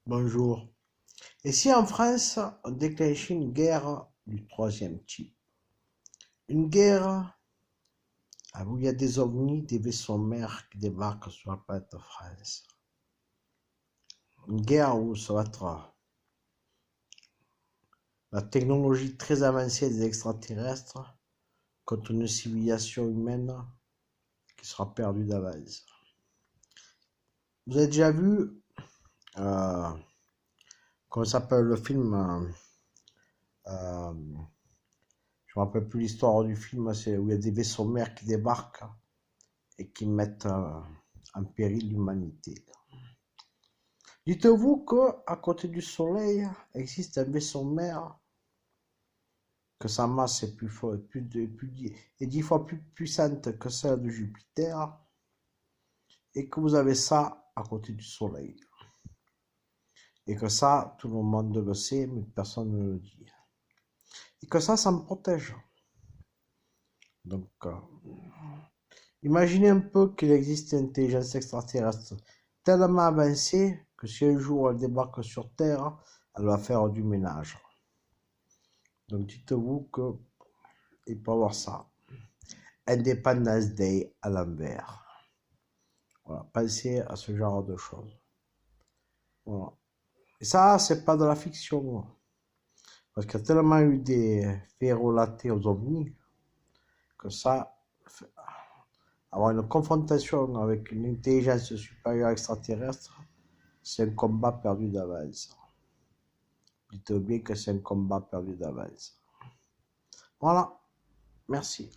Bonjour. Et si en France, on déclenchait une guerre du troisième type? Une guerre où il y a des ovnis, des vaisseaux mers qui débarquent sur la planète France. Une guerre où ça va être la technologie très avancée des extraterrestres contre une civilisation humaine qui sera perdue d'avance. Vous avez déjà vu, euh, comment s'appelle le film je ne me rappelle plus l'histoire du film, c'est où il y a des vaisseaux mers qui débarquent et qui mettent en péril l'humanité. Dites-vous qu'à côté du Soleil existe un vaisseau mère, que sa masse est est 10 fois plus puissante que celle de Jupiter, et que vous avez ça à côté du Soleil. Et que ça, tout le monde le sait, mais personne ne le dit. Et que ça me protège. Donc, imaginez un peu qu'il existe une intelligence extraterrestre tellement avancée que si un jour elle débarque sur Terre, elle va faire du ménage. Donc dites-vous qu'il peut y avoir ça. Independence Day à l'envers. Voilà, pensez à ce genre de choses. Voilà. Et ça, c'est pas de la fiction. Parce qu'il y a tellement eu des faits relatés aux ovnis que ça, avoir une confrontation avec une intelligence supérieure extraterrestre, c'est un combat perdu d'avance. Dites bien que c'est un combat perdu d'avance. Voilà, merci.